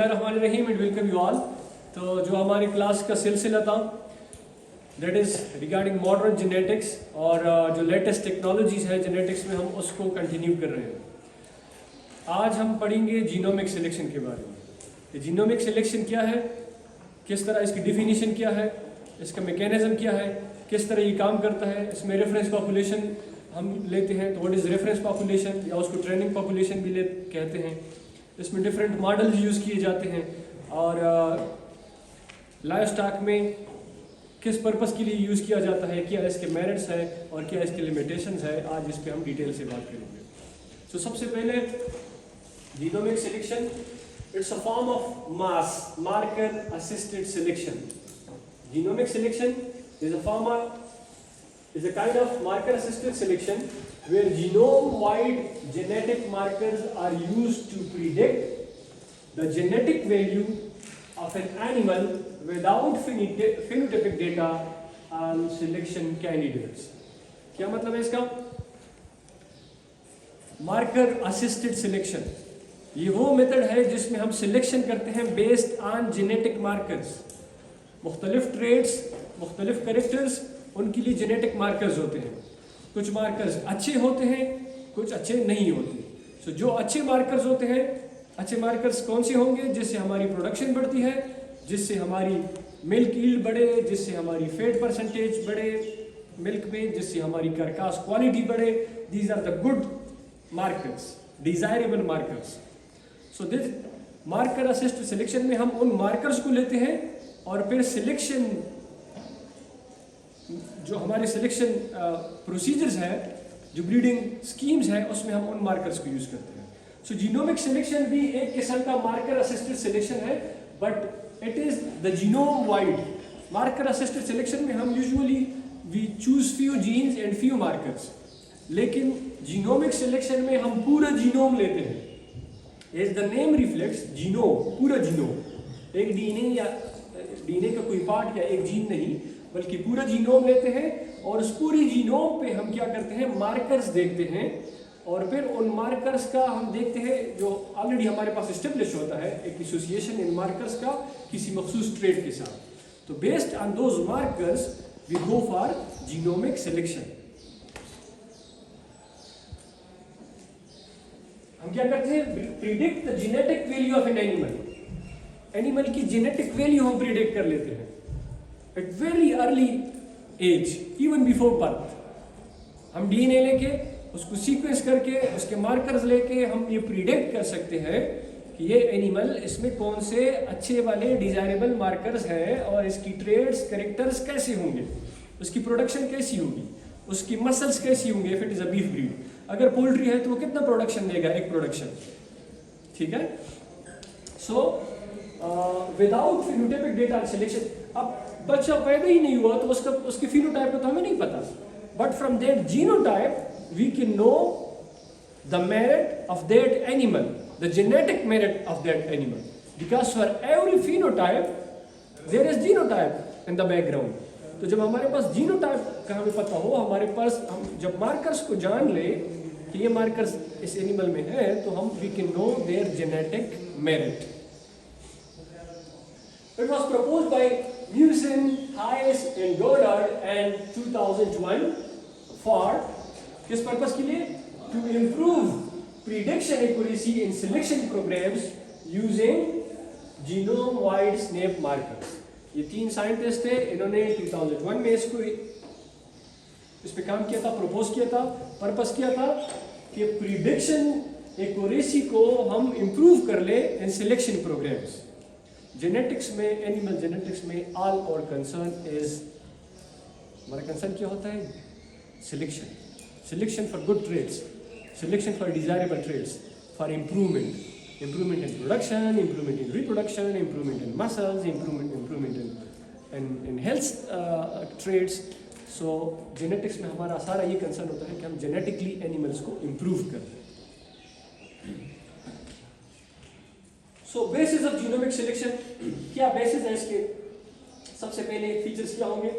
Rahim and welcome you all. तो जो हमारी क्लास का सिलसिला था that is regarding modern genetics और जो लेटेस्ट टेक्नोलॉजीज है जेनेटिक्स में हम उसको कंटिन्यू कर रहे हैं। आज हम पढ़ेंगे जीनोमिक सिलेक्शन के बारे में। ये जीनोमिक सिलेक्शन क्या है, किस तरह इसकी डिफिनीशन क्या है, इसका मैकेनिज्म क्या है, किस तरह ये काम करता है। इसमें रेफरेंस पॉपुलेशन हम लेते हैं, तो व्हाट इज़ रेफरेंस पॉपुलेशन या उसको ट्रेनिंग पॉपुलेशन भी कहते हैं। इसमें डिफरेंट मॉडल्स यूज़ किए जाते हैं और लाइव स्टॉक में किस पर्पस के लिए यूज़ किया जाता है, क्या इसके मेरिट्स है और क्या इसके लिमिटेशंस है। आज इस पे हम डिटेल से बात करेंगे। तो सबसे पहले genomic selection, it's a form of mass marker assisted selection. Genomic selection is a kind of marker assisted selection where genome wide genetic markers are used to predict the genetic value of an animal without phenotypic data on selection candidates। क्या मतलब है इसका? Marker assisted selection ये वो method है जिसमें हम selection करते हैं बेस्ड ऑन जेनेटिक मार्कर्स। मुख्तलिफ ट्रेड्स, मुख्तलिफ कैरेक्टर्स, उनके लिए जेनेटिक मार्कर्स होते हैं। कुछ मार्कर्स अच्छे होते हैं, कुछ अच्छे नहीं होते। सो जो अच्छे मार्कर्स होते हैं, अच्छे मार्कर्स कौन से होंगे? जिससे हमारी प्रोडक्शन बढ़ती है, जिससे हमारी मिल्क यील्ड बढ़े, जिससे हमारी फैट परसेंटेज बढ़े मिल्क में, जिससे हमारी कार्कास क्वालिटी बढ़े। These are the good markers, desirable markers. So this marker assisted selection में हम उन मार्कर्स को लेते हैं और फिर सिलेक्शन जो हमारे सिलेक्शन प्रोसीजर्स है, जो ब्रीडिंग स्कीम्स है, उसमें हम उन मार्कर्स को यूज करते हैं। सो जीनोमिक सिलेक्शन भी एक किस्म का मार्कर असिस्टेड सिलेक्शन है, but it is the genome wide. Marker assisted selection में हम usually we choose few genes and few markers, लेकिन जीनोमिक सिलेक्शन में हम पूरा जीनोम लेते हैं। As the name reflects, genome पूरा जीनोम, एक डीएनए या डीएनए का कोई पार्ट या एक जीन नहीं, बल्कि पूरा जीनोम लेते हैं और उस पूरी जीनोम पे हम क्या करते हैं, मार्कर्स देखते हैं और फिर उन मार्कर्स का हम देखते हैं जो ऑलरेडी हमारे पास एस्टेब्लिश होता है, एक एसोसिएशन इन मार्कर्स का किसी मखसूस ट्रेट के साथ। तो based on those markers we go for genomic selection. हम क्या करते हैं, predict the genetic value of an animal. Animal की जेनेटिक वैल्यू हम प्रिडिक्ट कर लेते हैं at very early age, even before birth। हम डीएनए लेके उसको सीक्वेंस करके उसके मार्कर्स लेके हम ये प्रिडिक्ट कर सकते हैं कि ये एनिमल, इसमें कौन से अच्छे वाले डिजायरेबल मार्कर्स हैं और इसकी ट्रेड्स, कैरेक्टर्स कैसे होंगे, उसकी प्रोडक्शन कैसी होगी, उसकी मसल्स कैसी होंगी। If it is a beef breed, अगर पोल्ट्री है तो वो कितना प्रोडक्शन देगा, एक प्रोडक्शन, ठीक है। So without phenotypic data selection, अब बच्चा पैदा ही नहीं हुआ तो उसके फिनोटाइप का तो हमें नहीं पता, but from that genotype we can know the merit of that animal, the genetic merit of that animal, because for every phenotype there is genotype in the background. तो जब हमारे पास जीनोटाइप का हमें पता हो, हमारे पास हम जब मार्कर्स को जान ले कि ये मार्कर्स इस एनिमल में है, तो हम we can know their genetic merit. It was proposed by Musin, Hayes and Goddard and 2001 for किस पर्पस के लिए? To improve prediction accuracy in selection programs using genome-wide SNP markers। ये तीन साइंटिस्ट थे, इन्होंने 2001 में इस पे काम किया था, प्रपोज किया था। पर्पस किया था कि प्रिडिक्शन एक्यूरेसी को हम इंप्रूव कर ले इन सिलेक्शन प्रोग्राम्स। जेनेटिक्स में, एनिमल जेनेटिक्स में ऑल और कंसर्न इज, हमारा कंसर्न क्या होता है? Selection, selection for good traits, selection for desirable traits, for improvement, improvement in production, improvement in reproduction, improvement in muscles, improvement in health traits. So genetics में हमारा सारा ये concern होता है कि हम जेनेटिकली एनिमल्स को इम्प्रूव करें। So basis of genomic selection, क्या बेसिस है इसके? सबसे पहले फीचर्स क्या होंगे?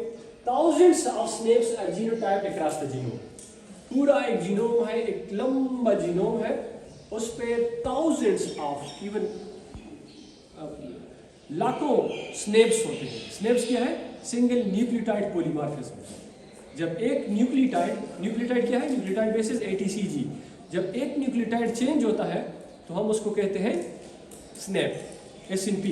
Thousands of SNPs are genotyped across the genome. पूरा एक जीनोम है, एक लंबा जीनोम है, उस पे थाउजेंड्स ऑफ, इवन लाखों स्नेप्स होते हैं। स्नेप्स क्या है? Single nucleotide polymorphism. जब एक न्यूक्लियोटाइड क्या है? Nucleotide basis ATCG। जब एक न्यूक्लियोटाइड चेंज होता है तो हम उसको कहते हैं स्नैप, SNP।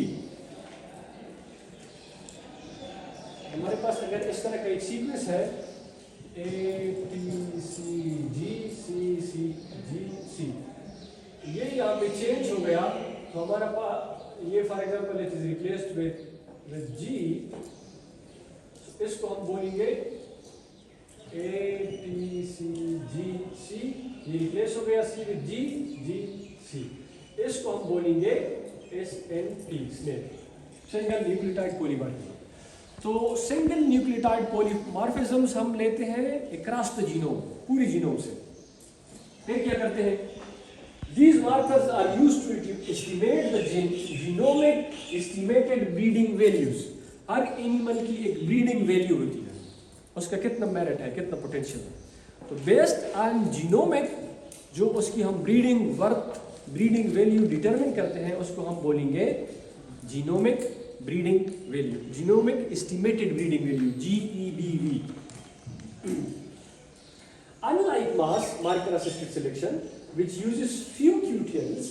हमारे पास अगर इस तरह का एक सीक्वेंस है ATCGCCGC, ये यहाँ पे चेंज हो गया तो हमारा पास ये for example it is replaced with G, इसको हम बोलेंगे ATCGC, ये रिप्लेस हो गया C विद GGC, इसको हम बोलेंगे SNP, snip, single nucleotide polymorphism. तो सिंगल न्यूक्लियोटाइड पॉलीमॉर्फिज्म्स हम लेते हैं अक्रॉस द जीनोम, पूरी जीनोम से। फिर क्या करते हैं? These markers are used to estimate the genomic estimated breeding values। Her animal की एक ब्रीडिंग वैल्यू होती है, उसका कितना मेरिट है, कितना पोटेंशियल है। तो बेस्ड ऑन जीनोमिक जो उसकी हम ब्रीडिंग वैल्यू डिटरमिन करते हैं, उसको हम बोलेंगे genomic breeding value, genomic estimated breeding value, GEBV। Unlike mass marker assisted selection which uses few QTLs,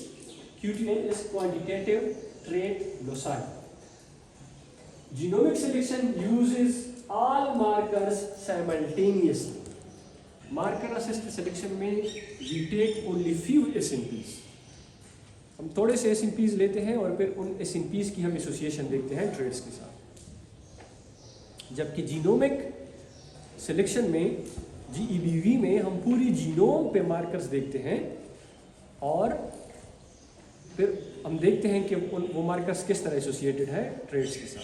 QTL is quantitative trait loci, genomic selection uses all markers simultaneously। marker assisted selection में we take only few SNPs, हम थोड़े से SNPs लेते हैं और फिर उन SNPs की हम एसोसिएशन देखते हैं ट्रेड्स के साथ। जबकि जीनोमिक सिलेक्शन में GEBV में हम पूरी जीनोम पे मार्कर्स देखते हैं और फिर हम देखते हैं कि वो मार्कर्स किस तरह एसोसिएटेड है ट्रेड्स के साथ।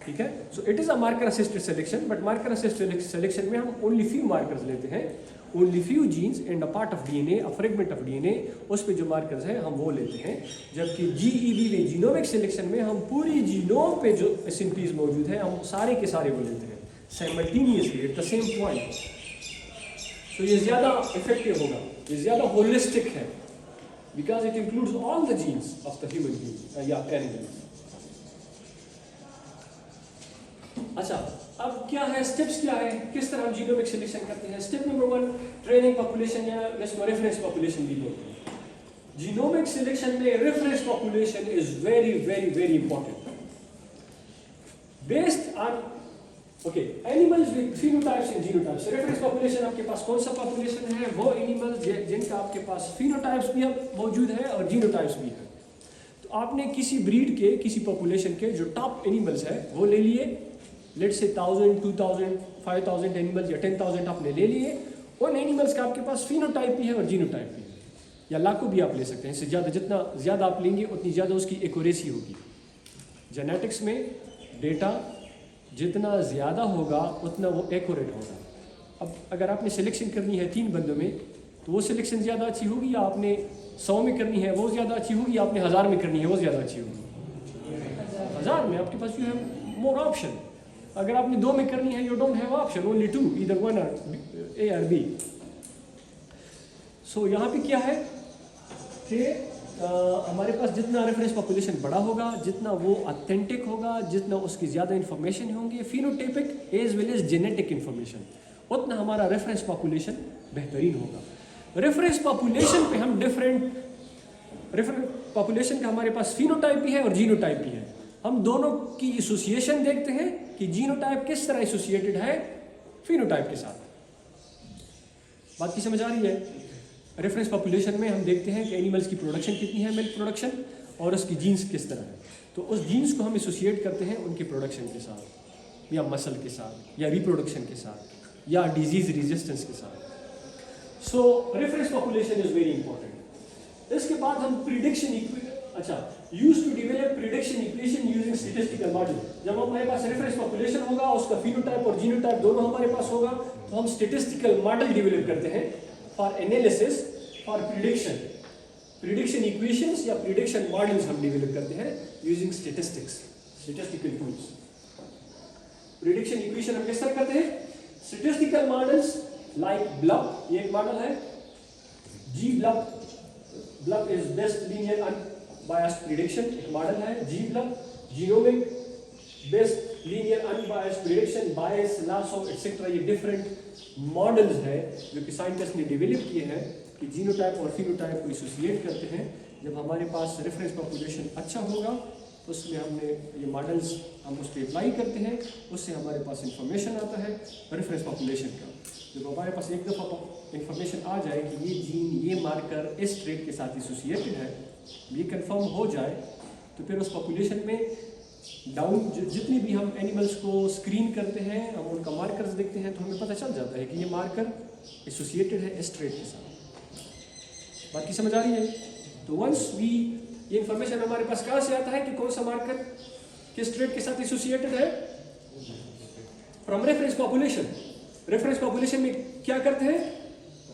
ठीक है, so it is a marker assisted selection, but marker assisted selection में हम ओनली फ्यू मार्कर्स लेते हैं, only few genes and a part of DNA, a fragment of DNA, उस पे जो मार्कर्स हैं हम वो लेते हैं। जबकि GEBV जीनोमिक सिलेक्शन में हम पूरी जीनोम पे जो SNPs मौजूद हैं हम सारे के सारे वो लेते हैं simultaneously at the same point। so ये ज़्यादा इफेक्टिव होगा, ये ज़्यादा होलिस्टिक है, because it includes all the genes of the human being या animals। अच्छा, अब क्या है स्टेप्स, क्या है, किस तरह हम जीनोमिक सिलेक्शन करते हैं? स्टेप नंबर 1, ट्रेनिंग पॉपुलेशन या रेफरेंस पॉपुलेशन भी बोलते हैं। जीनोमिक सिलेक्शन में reference population is very very very important. Based on animals with phenotypes and genotypes, reference population आपके पास कौन सा पॉपुलेशन है? वो एनिमल्स जिनका आपके पास फिनोटाइप्स भी मौजूद है और जीनोटाइप्स भी है। तो आपने किसी ब्रीड के, किसी पॉपुलेशन के जो टॉप एनिमल्स है वो ले लिए, लेट्स से 1000, 2000, 5000 एनिमल्स या 10,000 आपने ले लिए। उन एनिमल्स का आपके पास फिनोटाइप भी है और जीनोटाइप भी है, या लाखों भी आप ले सकते हैं। इससे ज़्यादा, जितना ज़्यादा आप लेंगे उतनी ज़्यादा उसकी एक्यूरेसी होगी। जेनेटिक्स में डेटा जितना ज़्यादा होगा उतना वो एक्यूरेट होगा। अब अगर आपने सिलेक्शन करनी है 3 बंदों में तो वो सिलेक्शन ज़्यादा अच्छी होगी, या आपने 100 में करनी है वो ज़्यादा अच्छी होगी, या आपने 1000 में करनी है वो ज़्यादा अच्छी होगी? 1000 में आपके पास यू हैव मोर ऑप्शन। अगर आपने 2 में करनी है you don't have option, only 2, either 1 और A और B। सो यहाँ पे क्या है कि हमारे पास जितना रेफरेंस पॉपुलेशन बड़ा होगा, जितना वो ऑथेंटिक होगा, जितना उसकी ज़्यादा इन्फॉर्मेशन होंगी phenotypic as well as genetic information, उतना हमारा रेफरेंस पॉपुलेशन बेहतरीन होगा। रेफरेंस पॉपुलेशन पे हम रेफरेंस पॉपुलेशन का हमारे पास फिनोटाइप भी है और जीनोटाइप भी है। हम दोनों की एसोसिएशन देखते हैं कि जीनोटाइप किस तरह एसोसिएटेड है फिनोटाइप के साथ। बात की समझ आ रही है? रेफरेंस पॉपुलेशन में हम देखते हैं कि एनिमल्स की प्रोडक्शन कितनी है, मिल्क प्रोडक्शन, और उसकी जीन्स किस तरह है। तो उस जीन्स को हम एसोसिएट करते हैं उनके प्रोडक्शन के साथ, या मसल के साथ, या रिप्रोडक्शन के साथ, या डिजीज रेजिस्टेंस के साथ। So reference population is very important. इसके बाद हम prediction use to develop prediction equation using statistical model. जब हमारे पास रेफरेंस पॉपुलेशन होगा, उसका फिनोटाइप और जीनोटाइप दोनों हमारे पास होगा, तो हम स्टैटिस्टिकल मॉडल डेवलप करते हैं for analysis, for prediction equations या प्रिडिक्शन मॉडल्स हम डेवलप करते हैं using statistical tools. Prediction equation हम किस तरह करते हैं? स्टैटिस्टिकल मॉडल्स लाइक ब्लब, ये एक मॉडल है, G BLUP is best linear biased prediction एक मॉडल है, genomic based linear unbiased prediction, Bayes, lasso etcetera, ये डिफरेंट मॉडल्स है जो कि साइंटिस्ट ने डेवलप किए हैं कि जीनोटाइप और फिनोटाइप को एसोसिएट करते हैं। जब हमारे पास रेफरेंस पॉपुलेशन अच्छा होगा तो उसमें हमने ये मॉडल्स हम उस पर अप्लाई करते हैं, उससे हमारे पास इंफॉर्मेशन आता है रेफरेंस पॉपुलेशन का। जब हमारे पास एक दफ़ा इंफॉर्मेशन आ जाए कि ये जीन, ये मार्कर इस ट्रेट के साथ एसोसिएटेड है, ये कंफर्म हो जाए, तो फिर उस पॉपुलेशन में जितनी भी हम एनिमल्स को स्क्रीन करते हैं, हम उनका मार्कर्स देखते हैं, तो हमें पता चल जाता है कि ये मार्कर एसोसिएटेड है इस ट्रेट के साथ। बात की समझ आ रही है? तो वंस वी, ये इंफॉर्मेशन हमारे पास कहाँ से आता है कि कौन सा मार्कर किस ट्रेट के साथ एसोसिएटेड है? From reference population. Reference population में क्या करते हैं?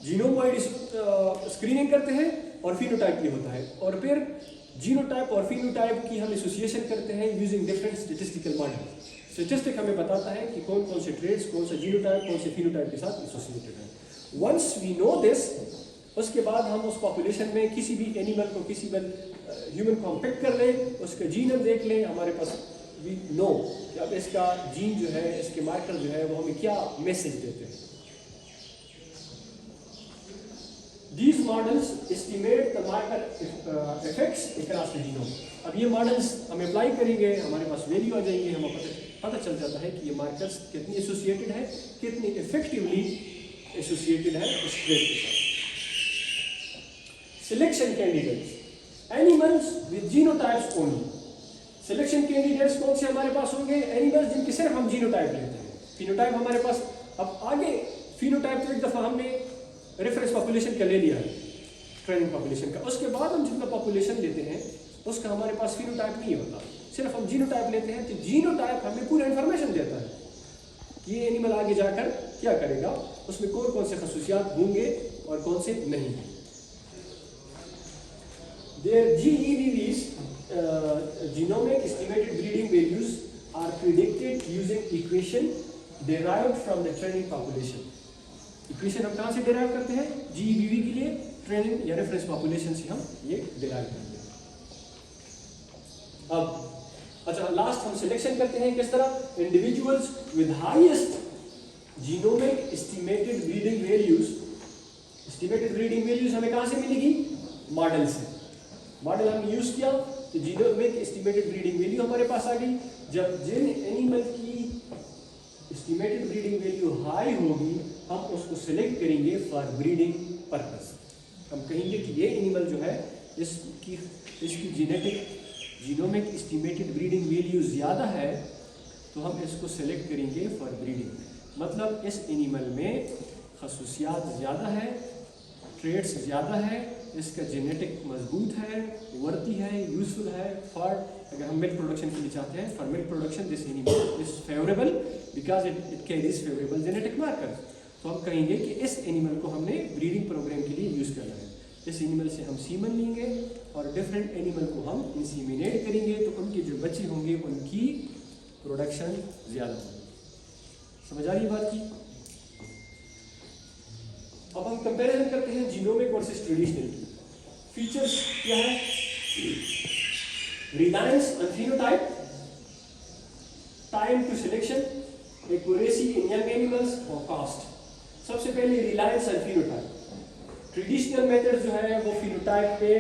जीनोम वाइड स्क्रीनिंग करते हैं और फिनोटाइप भी होता है, और फिर जीनोटाइप और फिनोटाइप की हम एसोसिएशन करते हैं using different statistical model. Statistic हमें बताता है कि कौन कौन से ट्रेड्स, कौन सा जीनोटाइप, कौन से फिनोटाइप के साथ एसोसिएटेड है। वंस वी नो दिस, उसके बाद हम उस पॉपुलेशन में किसी भी एनिमल को, किसी भी ह्यूमन को हम पिक कर लें, उसका जीन हम देख लें, हमारे पास वी नो कि अब इसका जीन जो है, इसके मार्कर जो है, वो हमें क्या मैसेज देते हैं। These models estimate the marker effects across the genome. अब ये मॉडल्स हम अप्लाई करेंगे, हमारे पास वैल्यू आ जाएंगे, हमें पता चल जाता है कि ये मार्कर्स कितनी एसोसिएटेड है, कितनी इफेक्टिवली एसोसिएटेड है उस ट्रेट के साथ। Selection candidates, animals with genotypes only. Selection candidates कौन से हमारे पास होंगे? एनिमल्स जिनके सिर्फ हम जीनोटाइप लेते हैं। फिनोटाइप हमारे पास, अब आगे फिनोटाइप तो एक दफ़ा हमने रेफरेंस पॉपुलेशन का ले लिया है, ट्रेनिंग पॉपुलेशन का, उसके बाद हम जितना पॉपुलेशन लेते हैं उसका हमारे पास फिनोटाइप नहीं होता, सिर्फ हम जीनोटाइप लेते हैं। तो जीनोटाइप हमें पूरा इंफॉर्मेशन देता है कि ये एनिमल आगे जाकर क्या करेगा, उसमें कौन कौन से खसूसियात होंगे और कौन से नहीं। Their GEVs, genomic estimated breeding values, are predicted using equation derived from the training population. Equation हम कहाँ से डिराइव करते हैं? GEVV के लिए ट्रेनिंग या रेफरेंस पॉपुलेशन से हम ये डिराइव करते हैं। अब अच्छा, लास्ट हम सिलेक्शन करते हैं किस तरह? Individuals with highest genomic estimated breeding values. Estimated breeding values हमें कहाँ से मिलेगी? मॉडल से। मॉडल हमने यूज किया तो जीनोमिक एस्टिमेटेड ब्रीडिंग वैल्यू हमारे पास आ गई। जब जिन एनिमल की एस्टिमेटेड ब्रीडिंग वैल्यू हाई होगी, हम उसको सिलेक्ट करेंगे फॉर ब्रीडिंग पर्पस। हम कहेंगे कि ये एनिमल जो है, इसकी genetic genomic estimated breeding value ज़्यादा है, तो हम इसको सिलेक्ट करेंगे फॉर ब्रीडिंग। मतलब इस एनिमल में खसूसियात ज़्यादा है, ट्रेड्स ज़्यादा है, इसका जेनेटिक मजबूत है, वर्ती है, यूजफुल है फॉर, अगर हम मिल्क प्रोडक्शन के लिए चाहते हैं, for milk production this animal is favourable because it carries favourable genetic marker. तो हम कहेंगे कि इस एनिमल को हमने ब्रीडिंग प्रोग्राम के लिए यूज़ करना है। इस एनिमल से हम सीमन लेंगे और डिफरेंट एनिमल को हम इंसीमिनेट करेंगे, तो उनके जो बच्चे होंगे उनकी प्रोडक्शन ज़्यादा होगी। समझ आ रही बात की? अब हम कंपैरिजन करते हैं जीनोमिक वर्सेस ट्रेडिशनल की। फीचर्स क्या है? Reliance on phenotype, time to selection, accuracy in young animals और कॉस्ट। सबसे पहले reliance on phenotype. Traditional method जो है वो फिनोटाइप पे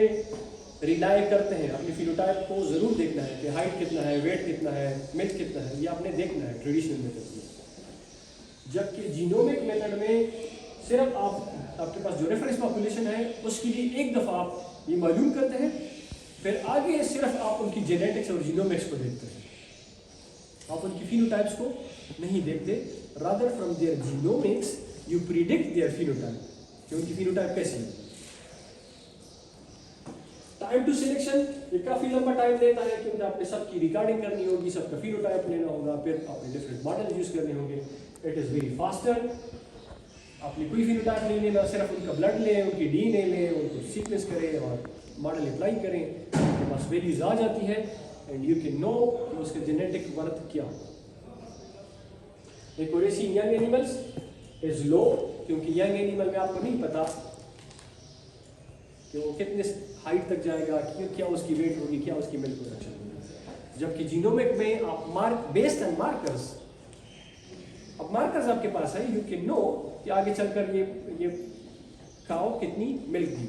रिलाय करते हैं। अपने फिनोटाइप को जरूर देखना है कि हाइट कितना है, वेट कितना है, मिल्क कितना है, ये आपने देखना है ट्रेडिशनल मेथड में। जबकि जीनोमिक मेथड में सिर्फ आपके पास जो रेफरेंस पॉपुलेशन है उसके लिए एक दफ़ा आप ये मालूम करते हैं, फिर आगे सिर्फ आप उनकी जेनेटिक्स और जीनोमिक्स को देखते हैं, आप उनकी फिनोटाइप्स को नहीं देखते। Rather from their genomics you predict their phenotype, कि उनकी फिनोटाइप कैसी है। टाइम टू सिलेक्शन, ये काफ़ी लंबा टाइम लेता है क्योंकि आपने सबकी रिकॉर्डिंग करनी होगी, सबका फिनोटाइप लेना होगा, फिर आपने डिफरेंट मॉडल यूज़ करने होंगे। It is very faster. आपने कोई फिनोटाइप नहीं लेना, सिर्फ उनका ब्लड लें, उनकी डीएनए लें, उनको सीक्वेंस करें और मॉडल अप्लाई करें, आपके पास वैल्यूज आ जाती है एंड यू कैन नो कि उसका जेनेटिक वर्थ क्या होगा। Accuracy in young animals is low, क्योंकि यंग एनिमल में आपको नहीं पता कि वो कितने हाइट तक जाएगा, क्या उसकी वेट होगी, क्या उसकी मिल्क प्रोडक्शन होगी। जबकि जीनोमिक में आप बेस्ड ऑन मार्कर्स, अब मार्कर्स आपके पास है, यू कैन नो कि आगे चलकर ये काऊ कितनी milk the,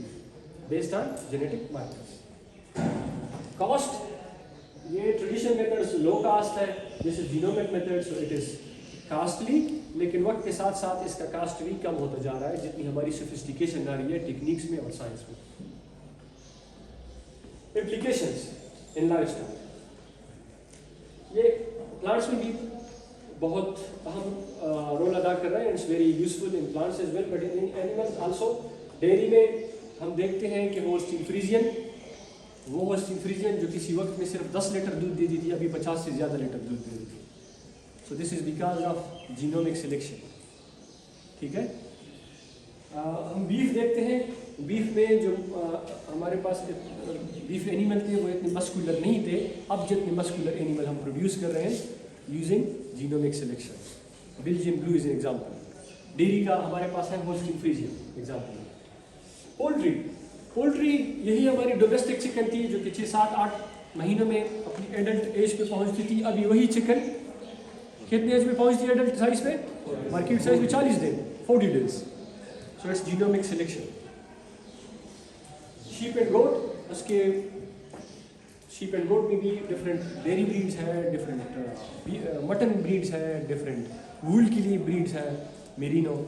based on genetic markers. Cost, ये ट्रेडिशनल मेथड्स लो कास्ट है, जैसे genomic method, so it is costly, लेकिन वक्त के साथ साथ इसका कास्ट भी कम होता जा रहा है जितनी हमारी सोफिस्टिकेशन आ रही है टेक्निक्स में और साइंस में। Implications in lifestyle, ये प्लांट्स में भी बहुत अहम रोल अदा कर रहा है। It's very useful in plants as well, but in animals also. Dairy में हम देखते हैं कि होल्स्टीन फ्रीजियन, वो होल्स्टीन फ्रीजियन जो किसी वक्त में सिर्फ 10 लीटर दूध देती थी, अभी 50 से ज़्यादा लीटर दूध दे देती है। So this is because of genomic selection. ठीक है, हम बीफ देखते हैं, बीफ में जो हमारे पास बीफ एनिमल थे वो इतने मस्कुलर नहीं थे, अब जितने मस्कुलर एनिमल हम प्रोड्यूस कर रहे हैं using genomic selection. Belgian blue is an example. Dairy का हमारे पास है होल्स्टीन फ्रीजियन एग्जांपल। पोल्ट्री यही हमारी डोमेस्टिक चिकन थी जो कि 6-7-8 महीनों में अपनी एडल्ट एज पे पहुंचती थी। अभी वही चिकन कितने एज में पहुंचती है एडल्ट साइज पे? मार्केट साइज में 40 दिन, 40 days. So it's genomic selection. Sheep and goat, उसके शीप एंड गोट में भी डिफरेंट डेयरी ब्रीड्स है, डिफरेंट मटन ब्रीड्स है, डिफरेंट वूल के लिए ब्रीड्स है, Merino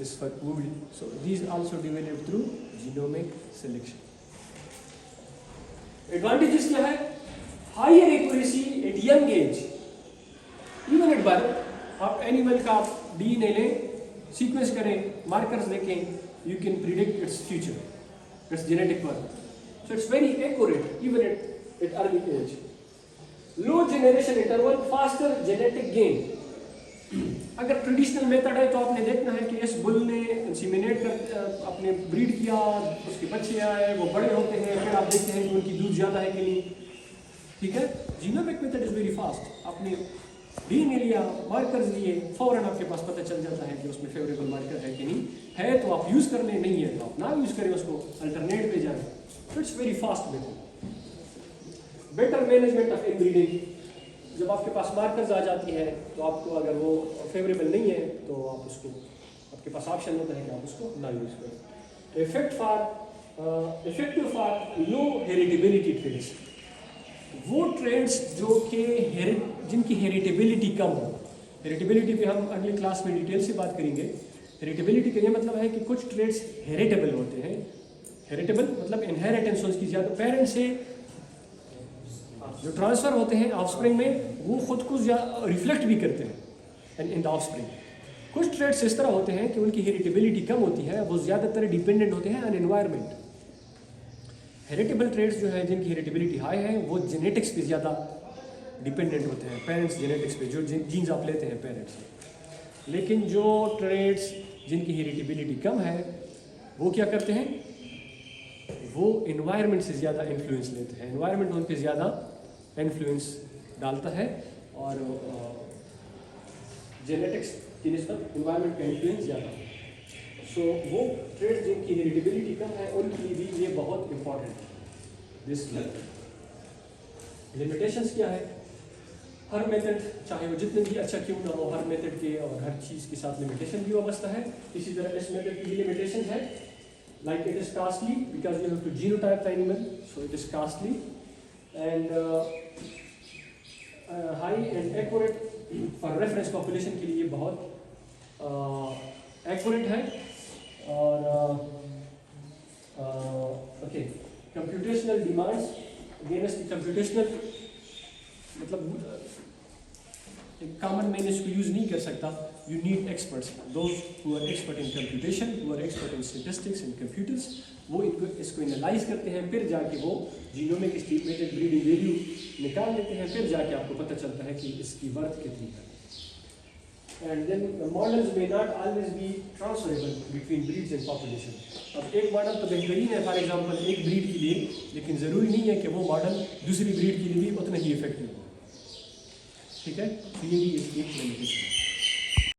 is for wool. So these also developed through genomic selection. Advantages क्या है? Higher accuracy at young age, even at birth. आप एनिमल का डीएनए लें, सीक्वेंस करें, मार्कर्स देखें, you can predict its future, its genetic birth. So it's very accurate even at early age. Low generation interval, faster genetic gain. अगर traditional method है तो आपने देखना है कि इस बुल ने इंसीमिनेट कर अपने ब्रीड किया, उसके बच्चे आए, वो बड़े होते हैं, फिर आप देखते हैं कि उनकी दूध ज़्यादा है कि नहीं। ठीक है, genomic method is very fast. आपने डीएनए लिया, मार्कर्स लिए, फौरन आपके पास पता चल जाता है कि उसमें फेवरेबल मार्कर है कि नहीं है, तो आप यूज़ कर लें, नहीं है तो आप ना यूज़ करें, उसको अल्टरनेट पे जाएं। तो it's very fast method. Better management of inbreeding, जब आपके पास मार्कर्स आ जाती है तो आपको अगर वो फेवरेबल नहीं है तो आप उसको, आपके पास ऑप्शन होता है कि आप उसको ना यूज़ करें। Effective for low heritability traits, वो ट्रेड्स जो कि जिनकी हेरिटेबिलिटी कम हो। हेरिटेबिलिटी पे हम अगली क्लास में डिटेल से बात करेंगे। हेरिटेबिलिटी का ये मतलब है कि कुछ ट्रेड्स हेरिटेबल होते हैं। हेरिटेबल मतलब इनहेरिटेंस उसकी ज़्यादा, पेरेंट्स से जो ट्रांसफ़र होते हैं ऑफस्प्रिंग में, वो खुद को रिफ्लेक्ट भी करते हैं इन द ऑफस्प्रिंग। कुछ ट्रेड्स इस तरह होते हैं कि उनकी हेरिटेबिलिटी कम होती है, वो ज़्यादातर डिपेंडेंट होते हैं ऑन एनवायरनमेंट। हेरिटेबल ट्रेड्स जो है जिनकी हेरिटेबिलिटी हाई है वो जेनेटिक्स पे ज़्यादा डिपेंडेंट होते हैं, पेरेंट्स जेनेटिक्स पे, जो जीन्स आप लेते हैं पेरेंट्स से। लेकिन जो ट्रेड्स जिनकी हेरिटेबिलिटी कम है वो क्या करते हैं, वो इन्वायरमेंट से ज़्यादा इन्फ्लुएंस लेते हैं। इन्वायरमेंट उन पर ज़्यादा इन्फ्लुएंस डालता है और जेनेटिक्स की निस्बत इन्वायरमेंट का इन्फ्लुएंस ज़्यादा है। सो वो ट्रेड्स जिनकी हेरिटेबिलिटी कम है उनके लिए भी ये बहुत इंपॉर्टेंट है। दिस लिमिटेशंस क्या है? हर मेथड चाहे वो जितने भी अच्छा क्यों ना हो, हर मेथड के और हर चीज़ के साथ लिमिटेशन भी वाबस्ता है। इसी तरह इस मेथड की लिमिटेशन है, like it is costly because you have to genotype the animal, so it is costly and high and accurate for reference population के लिए बहुत एक्यूरेट है। और ओके, कंप्यूटेशनल डिमांड्स, अगेन इसकी कंप्यूटेशनल मतलब एक कॉमन मैन इसको यूज़ नहीं कर सकता। You need experts, those who are expert in computation, who are expert in statistics and computers. वो इसको एनालाइज करते हैं, फिर जाके वो जीनोमिक एस्टिमेटेड ब्रीडिंग वैल्यू निकाल लेते हैं, फिर जाके आपको पता चलता है कि इसकी वर्थ कितनी है। And then the models may not always be transferable between breeds and population. अब एक मॉडल तो बेहतरीन है फॉर एग्जांपल एक ब्रीड के लिए, लेकिन ज़रूरी नहीं है कि वो मॉडल दूसरी ब्रीड के लिए भी उतना ही इफेक्टिव हो। ठीक है, तो ये भी एक लिमिटेशन है।